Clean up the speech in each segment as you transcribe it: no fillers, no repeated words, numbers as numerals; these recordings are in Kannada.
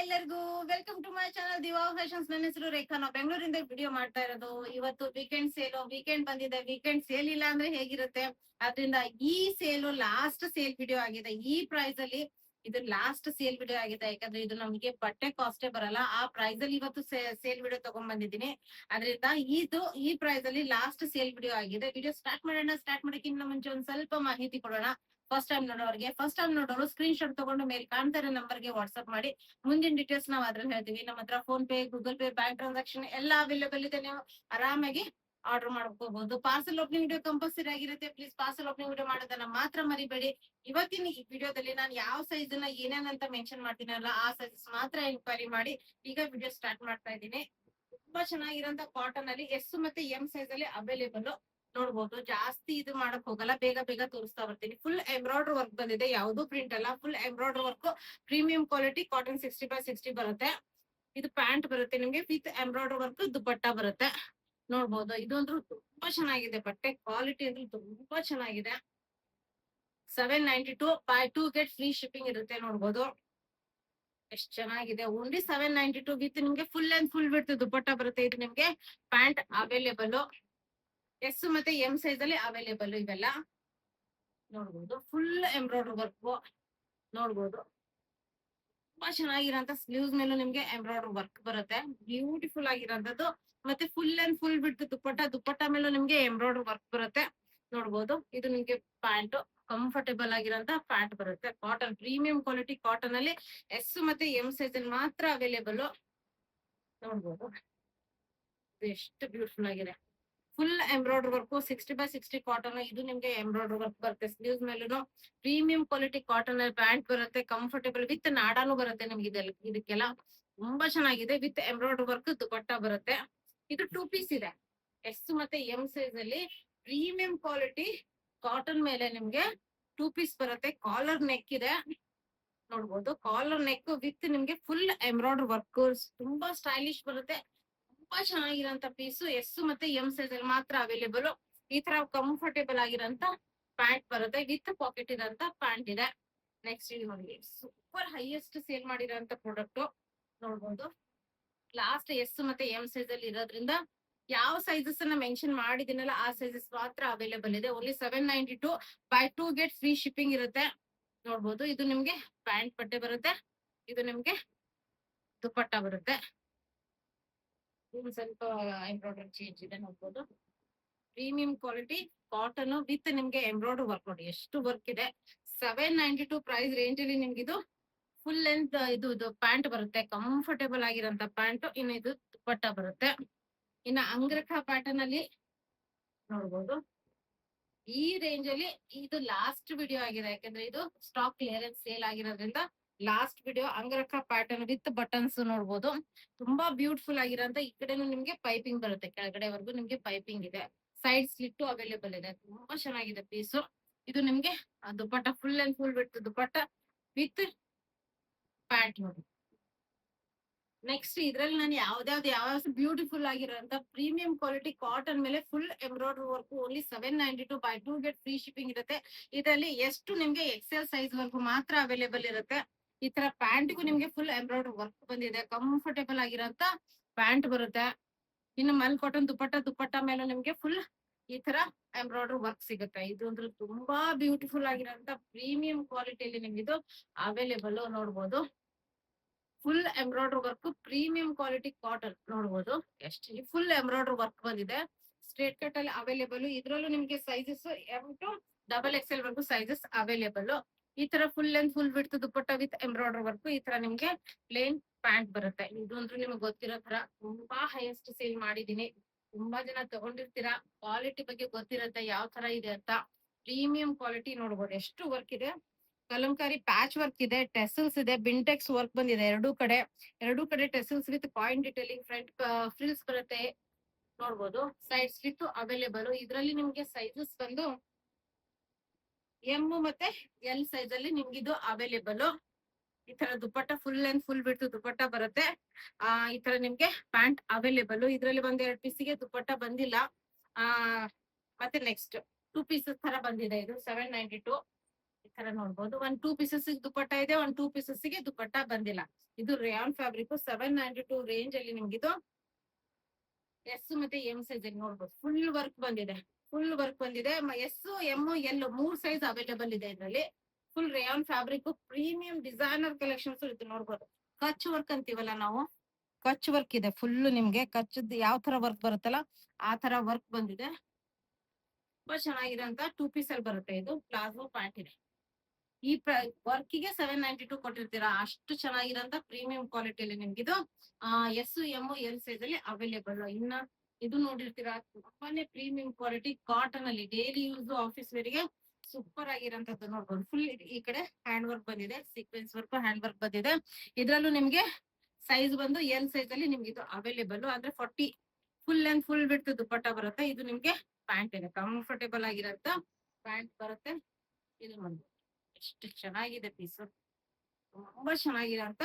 ಎಲ್ಲರಿಗೂ welcome to my channel Diva Fashions. ನನ್ನ ಹೆಸರು ರೇಖಾ. ನಾವು ಬೆಂಗಳೂರಿಂದ ವಿಡಿಯೋ ಮಾಡ್ತಾ ಇರೋದು. ಇವತ್ತು ವೀಕೆಂಡ್ ಬಂದಿದೆ. ವೀಕೆಂಡ್ ಸೇಲ್ ಇಲ್ಲ ಅಂದ್ರೆ ಹೇಗಿರುತ್ತೆ? ಆದ್ರಿಂದ ಈ ಸೇಲ್ ಲಾಸ್ಟ್ ಸೇಲ್ ವಿಡಿಯೋ ಆಗಿದೆ. ಈ ಪ್ರೈಸ್ ಅಲ್ಲಿ ಇದು ಲಾಸ್ಟ್ ಸೇಲ್ ವಿಡಿಯೋ ಆಗಿದೆ. ಯಾಕಂದ್ರೆ ಇದು ನಮಗೆ ಬಟ್ಟೆ ಕಾಸ್ಟೇ ಬರಲ್ಲ. ಆ ಪ್ರೈಸ್ ಅಲ್ಲಿ ಇವತ್ತು ಸೇಲ್ ವಿಡಿಯೋ ತಗೊಂಡ್ ಬಂದಿದ್ದೀನಿ. ಅದರಿಂದ ಈ ಪ್ರೈಸ್ ಅಲ್ಲಿ ಲಾಸ್ಟ್ ಸೇಲ್ ವಿಡಿಯೋ ಆಗಿದೆ. ವಿಡಿಯೋ ಸ್ಟಾರ್ಟ್ ಮಾಡೋಣ. ಸ್ಟಾರ್ಟ್ ಮಾಡೋಕ್ಕಿಂತ ಮುಂಚೆ ಒಂದ್ ಸ್ವಲ್ಪ ಮಾಹಿತಿ ಕೊಡೋಣ. ಫಸ್ಟ್ ಟೈಮ್ ನೋಡೋರು ಸ್ಕ್ರೀನ್ ಶಾಟ್ ತಗೊಂಡು ಮೇಲೆ ಕಾಣ್ತಾ ಇರೋ ನಂಬರ್ಗೆ ವಾಟ್ಸ್ಆಪ್ ಮಾಡಿ ಮುಂದಿನ ಡೀಟೇಲ್ಸ್ ನಾವು ಅದ್ರಲ್ಲಿ ಹೇಳ್ತೀವಿ. ನಮ್ಮ ಹತ್ರ phone pay, Google pay, bank transaction ಎಲ್ಲ ಅವೈಲೇಬಲ್ ಇದೆ. ನೀವು ಆರಾಮಾಗಿ ಆರ್ಡರ್ ಮಾಡ್ಕೋಬಹುದು. ಪಾರ್ಸಲ್ ಓಪನಿಂಗ್ ವಿಡಿಯೋ ಕಂಪಲ್ಸರಿ ಆಗಿರುತ್ತೆ. ಪ್ಲೀಸ್ ಪಾರ್ಸಲ್ ಓಪನಿಂಗ್ ವಿಡಿಯೋ ಮಾಡೋದನ್ನ ಮಾತ್ರ ಮರಿಬೇಡಿ. ಇವತ್ತಿನ ಈ ವಿಡಿಯೋದಲ್ಲಿ ನಾನು ಯಾವ ಸೈಜ್ ನ ಏನೇನಂತ ಮೆನ್ಷನ್ ಮಾಡ್ತೀನಲ್ಲ ಆ ಸೈಜಸ್ ಮಾತ್ರ ಎನ್ಕ್ವೈರಿ ಮಾಡಿ ಈಗ ವಿಡಿಯೋ ಸ್ಟಾರ್ಟ್ ಮಾಡ್ತಾ ಇದ್ದೀನಿ. ತುಂಬಾ ಚೆನ್ನಾಗಿರೋಂತ ಕಾಟನ್ ಅಲ್ಲಿ ಎಸ್ ಮತ್ತೆ ಎಂ ಸೈಜ್ ಅಲ್ಲಿ ಅವೈಲೇಬಲ್ ನೋಡ್ಬೋದು. ಜಾಸ್ತಿ ಇದು ಮಾಡಕ್ ಹೋಗಲ್ಲ, ಬೇಗ ಬೇಗ ತೋರಿಸ್ತಾ ಬರ್ತೀನಿ. ಫುಲ್ ಎಂಬ್ರಾಯ್ಡರ್ ವರ್ಕ್ ಬಂದಿದೆ, ಯಾವ್ದು ಪ್ರಿಂಟ್ ಅಲ್ಲ. Full embroider work, premium quality cotton 60x60 ಬರುತ್ತೆ. ಇದು ಪ್ಯಾಂಟ್ ಬರುತ್ತೆ ನಿಮ್ಗೆ ವಿತ್ ಎಂಬ್ರಾಯ್ಡರ್ ವರ್ಕ್. ದುಪಟ್ಟ ಬರುತ್ತೆ ನೋಡ್ಬೋದು. ಇದೊಂದು ತುಂಬಾ ಚೆನ್ನಾಗಿದೆ. ಬಟ್ಟೆ ಕ್ವಾಲಿಟಿ ಅಂದ್ರೆ ತುಂಬಾ ಚೆನ್ನಾಗಿದೆ. 792 ಬೈ 2 ಗೆಟ್ ಫ್ರೀ ಶಿಪ್ಪಿಂಗ್ ಇರುತ್ತೆ ನೋಡ್ಬೋದು. ಎಷ್ಟ್ ಚೆನ್ನಾಗಿದೆ. ಓನ್ಲಿ 792 ವಿತ್ ನಿಮ್ಗೆ full and full width dupatta ಬರುತ್ತೆ. ಇದು ನಿಮ್ಗೆ ಪ್ಯಾಂಟ್ ಅವೈಲೇಬಲ್ ಎಸ್ ಮತ್ತೆ ಎಂ ಸೈಜ್ ಅಲ್ಲಿ ಅವೈಲೇಬಲ್. ಇವೆಲ್ಲ ನೋಡ್ಬೋದು. ಫುಲ್ ಎಂಬ್ರಾಯ್ಡರ್ ವರ್ಕ್ ನೋಡ್ಬೋದು. ತುಂಬಾ ಚೆನ್ನಾಗಿರೋಂತ ಸ್ಲೀವ್ಸ್ ಮೇಲೂ ನಿಮ್ಗೆ ಎಂಬ್ರಾಯ್ಡರ್ ವರ್ಕ್ ಬರುತ್ತೆ. ಬ್ಯೂಟಿಫುಲ್ ಆಗಿರೋಂಥದ್ದು. ಮತ್ತೆ ಫುಲ್ ಅಂಡ್ ಫುಲ್ ಬಿಡ್ತು ದುಪಟ್ಟ ಮೇಲೂ ನಿಮ್ಗೆ ಎಂಬ್ರಾಯ್ಡರ್ ವರ್ಕ್ ಬರುತ್ತೆ ನೋಡ್ಬೋದು. ಇದು ನಿಮ್ಗೆ ಪ್ಯಾಂಟ್, ಕಂಫರ್ಟೇಬಲ್ ಆಗಿರೋಂತ ಪ್ಯಾಂಟ್ ಬರುತ್ತೆ. ಕಾಟನ್, ಪ್ರೀಮಿಯಂ ಕ್ವಾಲಿಟಿ ಕಾಟನ್ ಅಲ್ಲಿ ಎಸ್ ಮತ್ತೆ ಎಂ ಸೈಜ್ ಅಲ್ಲಿ ಮಾತ್ರ ಅವೈಲೇಬಲ್ ನೋಡ್ಬೋದು. ಎಷ್ಟು ಬ್ಯೂಟಿಫುಲ್ ಆಗಿದೆ. Full embroider work, 60x60 cotton. ಇದು ನಿಮ್ಗೆ ಎಂಬ್ರಾಯ್ಡರ್ ವರ್ಕ್ ಬರುತ್ತೆ ಸ್ಲೀವ್ಸ್ ಮೇಲೂ. ಪ್ರೀಮಿಯಂ ಕ್ವಾಲಿಟಿ ಕಾಟನ್ ಅಲ್ಲಿ ಪ್ಯಾಂಟ್ ಬರುತ್ತೆ. ಕಂಫರ್ಟೇಬಲ್ ವಿತ್ ನಾಡಾನು ಬರುತ್ತೆ ನಿಮ್ಗೆ. ಇದಕ್ಕೆಲ್ಲ ತುಂಬಾ ಚೆನ್ನಾಗಿದೆ. ವಿತ್ ಎಂಬ್ರಾಯ್ಡರ್ ವರ್ಕ್ ದುಪಟ್ಟ ಬರುತ್ತೆ. ಇದು 2 ಪೀಸ್ ಇದೆ. ಎಸ್ ಮತ್ತೆ ಎಂ ಸೈಜ್ ಅಲ್ಲಿ ಪ್ರೀಮಿಯಂ ಕ್ವಾಲಿಟಿ ಕಾಟನ್ ಮೇಲೆ ನಿಮ್ಗೆ 2 ಪೀಸ್ ಬರುತ್ತೆ. ಕಾಲರ್ ನೆಕ್ ಇದೆ ನೋಡ್ಬೋದು. ಕಾಲರ್ ನೆಕ್ ವಿತ್ ನಿಮ್ಗೆ ಫುಲ್ ಎಂಬ್ರಾಯ್ಡರ್ ವರ್ಕ್, ತುಂಬಾ ಸ್ಟೈಲಿಶ್ ಬರುತ್ತೆ. ತುಂಬಾ ಚೆನ್ನಾಗಿರೋಂತ ಪೀಸು. ಎಸ್ ಮತ್ತೆ ಎಂ ಸೈಜ್ ಅಲ್ಲಿ ಮಾತ್ರ ಅವೈಲೇಬಲ್. ಈ ತರ ಕಂಫರ್ಟೇಬಲ್ ಆಗಿರೋಂತ ಪ್ಯಾಂಟ್ ಬರುತ್ತೆ. ವಿತ್ ಪಾಕೆಟ್ ಇರೋಂತ ಪ್ಯಾಂಟ್ ಇದೆ. ನೆಕ್ಸ್ಟ್ ಇದು ನೋಡಿ, ಸೂಪರ್ ಹೈಯೆಸ್ಟ್ ಸೇಲ್ ಮಾಡಿರೋಂತ ಪ್ರಾಡಕ್ಟ್ ನೋಡ್ಬೋದು. ಲಾಸ್ಟ್ ಎಸ್ ಮತ್ತೆ ಎಂ ಸೈಜ್ ಅಲ್ಲಿ ಇರೋದ್ರಿಂದ ಯಾವ ಸೈಜಸ್ ಅನ್ನ ಮೆನ್ಷನ್ ಮಾಡಿದಿನಲ್ಲ ಆ ಸೈಜಸ್ ಮಾತ್ರ ಅವೈಲೇಬಲ್ ಇದೆ. Only 792 by 2 get free shipping ಇರುತ್ತೆ ನೋಡ್ಬೋದು. ಇದು ನಿಮ್ಗೆ ಪ್ಯಾಂಟ್ ಬಟ್ಟೆ ಬರುತ್ತೆ. ಇದು ನಿಮ್ಗೆ ದುಪಟ್ಟ ಬರುತ್ತೆ. ಸ್ವಲ್ಪ ಎಂಬ್ರಾಯ್ಡರಿ ಚೇಂಜ್ ಇದೆ ನೋಡ್ಬೋದು. ಪ್ರೀಮಿಯಂ ಕ್ವಾಲಿಟಿ ಕಾಟನ್ ವಿತ್ ನಿಮ್ಗೆ ಎಂಬ್ರಾಯ್ಡರಿ ವರ್ಕ್. ನೋಡಿ ಎಷ್ಟು ವರ್ಕ್ ಇದೆ. 792 ಪ್ರೈಸ್ ರೇಂಜ್ ಅಲ್ಲಿ ನಿಮ್ಗೆ ಇದು ಫುಲ್ ಲೆಂತ್ ಇದು ಪ್ಯಾಂಟ್ ಬರುತ್ತೆ. ಕಂಫರ್ಟೇಬಲ್ ಆಗಿರೋಂತ ಪ್ಯಾಂಟ್. ಇನ್ನು ಇದು ದುಪಟ್ಟ ಬರುತ್ತೆ. ಇನ್ನ ಅಂಗ್ರಖ ಪ್ಯಾಟರ್ನ್ ಅಲ್ಲಿ ನೋಡ್ಬೋದು. ಈ ರೇಂಜ್ ಅಲ್ಲಿ ಇದು ಲಾಸ್ಟ್ ವಿಡಿಯೋ ಆಗಿದೆ. ಯಾಕಂದ್ರೆ ಇದು ಸ್ಟಾಕ್ ಕ್ಲಿಯರೆನ್ಸ್ ಸೇಲ್ ಆಗಿರೋದ್ರಿಂದ last video. Angrakha pattern with buttons ನೋಡ್ಬೋದು. ತುಂಬಾ ಬ್ಯೂಟಿಫುಲ್ ಆಗಿರೋಂತ. ಈ ಕಡೆನು ನಿಮ್ಗೆ ಪೈಪಿಂಗ್ ಬರುತ್ತೆ, ಕೆಳಗಡೆವರೆಗೂ ನಿಮ್ಗೆ ಪೈಪಿಂಗ್ ಇದೆ. ಸೈಡ್ ಸ್ಲಿಟ್ ಅವೈಲೇಬಲ್ ಇದೆ. ತುಂಬಾ ಚೆನ್ನಾಗಿದೆ ಪೀಸು. ಇದು ನಿಮ್ಗೆ ದುಪಟ್ಟ, ಫುಲ್ ಅಂಡ್ ಫುಲ್ ಬಿಟ್ಟು ದುಪಟ್ಟ ವಿತ್ ಪ್ಯಾಂಟ್ ನೋಡಿ. ನೆಕ್ಸ್ಟ್ ಇದ್ರಲ್ಲಿ ನಾನು ಯಾವ ಬ್ಯೂಟಿಫುಲ್ ಆಗಿರೋಂತ ಪ್ರೀಮಿಯಂ ಕ್ವಾಲಿಟಿ ಕಾಟನ್ ಮೇಲೆ full embroidery work. Only 792 by 2 get free shipping ಇರುತ್ತೆ. ಇದರಲ್ಲಿ ಎಷ್ಟು ನಿಮ್ಗೆ ಎಕ್ಸೆಲ್ ಸೈಜ್ ವರ್ಗು ಮಾತ್ರ ಅವೈಲೇಬಲ್ ಇರುತ್ತೆ. ಈ ತರ ಪ್ಯಾಂಟ್ಗೂ ನಿಮ್ಗೆ ಫುಲ್ ಎಂಬ್ರಾಯ್ಡರಿ ವರ್ಕ್ ಬಂದಿದೆ. ಕಂಫರ್ಟೇಬಲ್ ಆಗಿರೋಂತ ಪ್ಯಾಂಟ್ ಬರುತ್ತೆ. ಇನ್ನು ಮಲ್ ಕಾಟನ್ ದುಪಟ್ಟ ಮೇಲೆ ನಿಮ್ಗೆ ಫುಲ್ ಈ ತರ ಎಂಬ್ರಾಯ್ಡರಿ ವರ್ಕ್ ಸಿಗುತ್ತೆ. ಇದು ಅಂದ್ರೆ ತುಂಬಾ ಬ್ಯೂಟಿಫುಲ್ ಆಗಿರೋಂತ ಪ್ರೀಮಿಯಂ ಕ್ವಾಲಿಟಿಯಲ್ಲಿ ನಿಮ್ಗೆ ಇದು ಅವೈಲೇಬಲ್ ನೋಡ್ಬೋದು. Full embroidery work, premium quality cotton ನೋಡ್ಬೋದು. ಎಷ್ಟು ಫುಲ್ ಎಂಬ್ರಾಯ್ಡರಿ ವರ್ಕ್ ಬಂದಿದೆ. ಸ್ಟ್ರೇಟ್ ಕಟ್ ಅಲ್ಲಿ ಅವೈಲೇಬಲ್. ಇದ್ರಲ್ಲೂ ನಿಮ್ಗೆ ಸೈಜಸ್ ಎಂ ಟು XXL ವರ್ಗು ಸೈಜಸ್ ಅವೈಲೇಬಲ್. ಈ ತರ ಫುಲ್ ಅಂಡ್ ಫುಲ್ ಬಿಡ್ತು ದುಪಟ್ಟ ವಿತ್ ಎಂಬ್ರಾಯ್ಡರಿ ವರ್ಕ್. ಈ ತರ ನಿಮ್ಗೆ ಪ್ಲೇನ್ ಪ್ಯಾಂಟ್ ಬರುತ್ತೆ. ಇದು ಅಂದ್ರೆ ನಿಮ್ಗೆ ಗೊತ್ತಿರೋ ತರ ತುಂಬಾ ಹೈಯೆಸ್ಟ್ ಸೇಲ್ ಮಾಡಿದೀನಿ. ತುಂಬಾ ಜನ ತಗೊಂಡಿರ್ತೀರಾ. ಕ್ವಾಲಿಟಿ ಬಗ್ಗೆ ಗೊತ್ತಿರತ್ತೆ ಯಾವ ತರ ಇದೆ ಅಂತ. ಪ್ರೀಮಿಯಂ ಕ್ವಾಲಿಟಿ ನೋಡ್ಬೋದು. ಎಷ್ಟು ವರ್ಕ್ ಇದೆ. ಕಲಂಕಾರಿ ಪ್ಯಾಚ್ ವರ್ಕ್ ಇದೆ, ಟೆಸಲ್ಸ್ ಇದೆ, ಬಿಂಟೆಕ್ಸ್ ವರ್ಕ್ ಬಂದಿದೆ ಎರಡೂ ಕಡೆ tassels with point detailing. Front frills ಬರುತ್ತೆ ನೋಡ್ಬೋದು. Side slit available. ಇದ್ರಲ್ಲಿ ನಿಮ್ಗೆ ಸೈಜಸ್ ಬಂದು ಎಂ ಮತ್ತೆ ಎಲ್ ಸೈಜ್ ಅಲ್ಲಿ ನಿಮ್ಗೆ ಇದು ಅವೈಲೇಬಲ್. ಈ ತರ ದುಪಟ್ಟ ಫುಲ್ ಅಂಡ್ ಫುಲ್ ಬಿಟ್ಟು ದುಪಟ್ಟ ಬರುತ್ತೆ. ಈ ತರ ನಿಮ್ಗೆ ಪ್ಯಾಂಟ್ ಅವೈಲೇಬಲ್. ಇದ್ರಲ್ಲಿ ಒಂದ್ 2 ಪೀಸಿಗೆ ದುಪಟ್ಟ ಬಂದಿಲ್ಲ. ಆ ಮತ್ತೆ ನೆಕ್ಸ್ಟ್ 2 ಪೀಸಸ್ ತರ ಬಂದಿದೆ. ಇದು 792 ತರ ನೋಡ್ಬೋದು. 1 2 ಪೀಸಸ್ ದುಪ್ಪಟ್ಟ ಇದೆ, 1 2 ಪೀಸಸ್ ಗೆ ದುಪ್ಪಟ್ಟ ಬಂದಿಲ್ಲ. ಇದು ರೇಯಾನ್ ಫ್ಯಾಬ್ರಿಕ್ 792 ರೇಂಜ್ ಅಲ್ಲಿ ನಿಮ್ಗಿದು ಎಸ್ ಮತ್ತೆ ಎಂ ಸೈಜ್ ಅಲ್ಲಿ ನೋಡ್ಬೋದು. ಫುಲ್ ವರ್ಕ್ ಬಂದಿದೆ, ಫುಲ್ ವರ್ಕ್ ಬಂದಿದೆ. S M L 3 size available ಇದೆ ಇದರಲ್ಲಿ. Full rayon fabric premium designer collections ಇದು ನೋಡ್ಬೋದು. ಕಚ್ ವರ್ಕ್ ಅಂತೀವಲ್ಲ ನಾವು, ಕಚ್ ವರ್ಕ್ ಇದೆ ಫುಲ್. ನಿಮ್ಗೆ ಕಚ್ಚದ್ ಯಾವ ತರ ವರ್ಕ್ ಬರುತ್ತಲ್ಲ ಆ ತರ ವರ್ಕ್ ಬಂದಿದೆ. ತುಂಬಾ ಚೆನ್ನಾಗಿರೋಂತ 2 ಪೀಸ್ ಅಲ್ಲಿ ಬರುತ್ತೆ. ಇದು ಪ್ಲಾಜೋ ಪ್ಯಾಂಟ್ ಇದೆ. ಈ ವರ್ಕ್ ಗೆ 792 ಕೊಟ್ಟಿರ್ತೀರಾ. ಅಷ್ಟು ಚೆನ್ನಾಗಿರೋಂತ ಪ್ರೀಮಿಯಂ ಕ್ವಾಲಿಟಿಯಲ್ಲಿ ನಿಮ್ಗಿದು ಎಸ್ ಎಂ ಎಲ್ ಸೈಜ್ ಅಲ್ಲಿ ಅವೈಲೇಬಲ್. ಇನ್ನ ಇದು ನೋಡಿರ್ತೀರಾ, ತುಂಬಾನೇ ಪ್ರೀಮಿಯಂ ಕ್ವಾಲಿಟಿ ಕಾಟನ್ ಅಲ್ಲಿ ಡೈಲಿ ಯೂಸ್ ಆಫೀಸ್ ವೇರ್ ಗೆ ಸೂಪರ್ ಆಗಿರೋಂಥದ್ದು ನೋಡ್ಬೋದು. ಫುಲ್ ಈ ಕಡೆ ಹ್ಯಾಂಡ್ ವರ್ಕ್ ಬಂದಿದೆ, ಸೀಕ್ವೆನ್ಸ್ ವರ್ಕ್ ಹ್ಯಾಂಡ್ ವರ್ಕ್ ಬಂದಿದೆ. ಇದ್ರಲ್ಲೂ ನಿಮ್ಗೆ ಸೈಜ್ ಬಂದು ಎಲ್ ಸೈಜ್ ಅಲ್ಲಿ ನಿಮ್ಗೆ ಇದು ಅವೈಲೇಬಲ್. ಅಂದ್ರೆ 40 ಫುಲ್ ಲೆಂತ್ ಫುಲ್ ವಿಡ್ತ್ ದುಪ್ಪಟ್ಟ ಬರುತ್ತೆ. ಇದು ನಿಮ್ಗೆ ಪ್ಯಾಂಟ್ ಇದೆ, ಕಂಫರ್ಟೇಬಲ್ ಆಗಿರೋಂತ ಪ್ಯಾಂಟ್ ಬರುತ್ತೆ. ಇದು ನೋಡಿ ಎಷ್ಟು ಚೆನ್ನಾಗಿದೆ ಪೀಸ್, ತುಂಬಾ ಚೆನ್ನಾಗಿರೋಂತ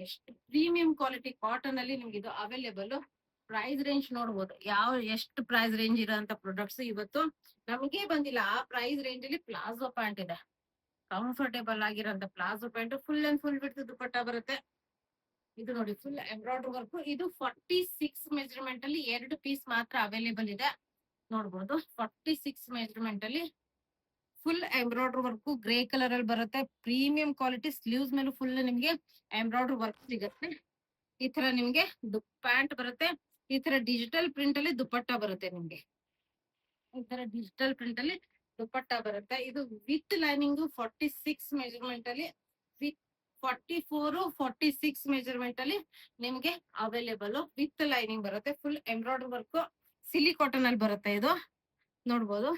ಎಷ್ಟು ಪ್ರೀಮಿಯಂ ಕ್ವಾಲಿಟಿ ಕಾಟನ್ ಅಲ್ಲಿ ನಿಮ್ಗೆ ಇದು ಅವೈಲೇಬಲ್. ಪ್ರೈಸ್ ರೇಂಜ್ ನೋಡ್ಬೋದು, ಯಾವ ಎಷ್ಟು ಪ್ರೈಸ್ ರೇಂಜ್ ಇರೋಂತ ಪ್ರಾಡಕ್ಟ್ಸ್ ಇವತ್ತು ನಮಗೆ ಬಂದಿಲ್ಲ. ಆ ಪ್ರೈಸ್ ರೇಂಜ್ ಅಲ್ಲಿ ಪ್ಲಾಜೋ ಪ್ಯಾಂಟ್ ಇದೆ, ಕಂಫರ್ಟೇಬಲ್ ಆಗಿರೋಂತ palazzo pant. Full and full ಬಿಡ್ತು ದುಪ್ಪಟ್ಟ ಬರುತ್ತೆ. ಇದು ನೋಡಿ ಫುಲ್ ಎಂಬ್ರಾಯ್ಡರಿ ವರ್ಕ್. ಇದು 46 ಮೆಜರ್ಮೆಂಟ್ ಅಲ್ಲಿ 2 ಪೀಸ್ ಮಾತ್ರ ಅವೈಲೇಬಲ್ ಇದೆ ನೋಡ್ಬೋದು. 46 ಮೆಜರ್ಮೆಂಟ್ ಅಲ್ಲಿ full embroidery work grey colour ಅಲ್ಲಿ ಬರುತ್ತೆ. Premium quality. ಸ್ಲೀವ್ಸ್ ಮೇಲೂ ಫುಲ್ ನಿಮ್ಗೆ ಎಂಬ್ರಾಯ್ಡರಿ ವರ್ಕ್ ಸಿಗುತ್ತೆ. ಈ ತರ ನಿಮ್ಗೆ ಪ್ಯಾಂಟ್ ಬರುತ್ತೆ. ಈ ತರ ಡಿಜಿಟಲ್ ಪ್ರಿಂಟ್ ಅಲ್ಲಿ ದುಪ್ಪಟ್ಟ ಬರುತ್ತೆ ನಿಮ್ಗೆ. ಈ ತರ ಡಿಜಿಟಲ್ ಪ್ರಿಂಟ್ ಅಲ್ಲಿ ದುಪ್ಪಟ್ಟ ಬರುತ್ತೆ. ಇದು ವಿತ್ ಲೈನಿಂಗ್ 46 ಮೆಜರ್ಮೆಂಟ್ ಅಲ್ಲಿ, ವಿತ್ 44 46 ಮೆಜರ್ಮೆಂಟ್ ಅಲ್ಲಿ ನಿಮ್ಗೆ ಅವೈಲೇಬಲ್. ವಿತ್ ಲೈನಿಂಗ್ ಬರುತ್ತೆ. ಫುಲ್ ಎಂಬ್ರಾಯ್ಡರಿ ವರ್ಕ್ ಸಿಲಿ ಕಾಟನ್ ಅಲ್ಲಿ ಬರುತ್ತೆ. ಇದು ನೋಡ್ಬೋದು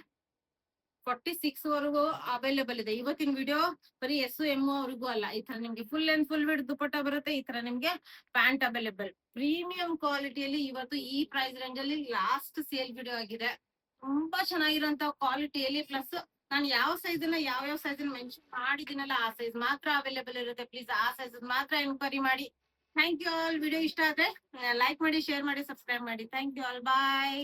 46 ವರೆಗೂ ಅವೈಲೇಬಲ್ ಇದೆ. ಇವತ್ತಿನ ವಿಡಿಯೋ ಬರೀ ಎಸ್ ಎಂ ಅವ್ರಿಗೂ ಅಲ್ಲ, ಈ ತರ ನಿಮ್ಗೆ ಫುಲ್ ಅಂಡ್ ಫುಲ್ ವಿಡ್ ದುಪ್ಪಟ್ಟ ಬರುತ್ತೆ. ಈ ತರ ನಿಮ್ಗೆ ಪ್ಯಾಂಟ್ ಅವೈಲೇಬಲ್. ಪ್ರೀಮಿಯಂ ಕ್ವಾಲಿಟಿಯಲ್ಲಿ ಇವತ್ತು ಈ ಪ್ರೈಸ್ ರೇಂಜ್ ಅಲ್ಲಿ ಲಾಸ್ಟ್ ಸೇಲ್ ವಿಡಿಯೋ ಆಗಿದೆ. ತುಂಬಾ ಚೆನ್ನಾಗಿರೋಂತ ಕ್ವಾಲಿಟಿಯಲ್ಲಿ. ಪ್ಲಸ್ ನಾನು ಯಾವ ಸೈಜ್ ಯಾವ ಸೈಜ್ ಮೆನ್ಷನ್ ಮಾಡಿದಿನಲ್ಲ ಆ ಸೈಜ್ ಮಾತ್ರ ಅವೈಲೇಬಲ್ ಇರುತ್ತೆ. ಪ್ಲೀಸ್ ಆ ಸೈಜ್ ಮಾತ್ರ ಎನ್ಕ್ವೈರಿ ಮಾಡಿ. Thank you all. ವಿಡಿಯೋ ಇಷ್ಟ ಆದ್ರೆ ಲೈಕ್ ಮಾಡಿ, ಶೇರ್ ಮಾಡಿ, ಸಬ್ಸ್ಕ್ರೈಬ್ ಮಾಡಿ. Thank you all. ಬಾಯ್.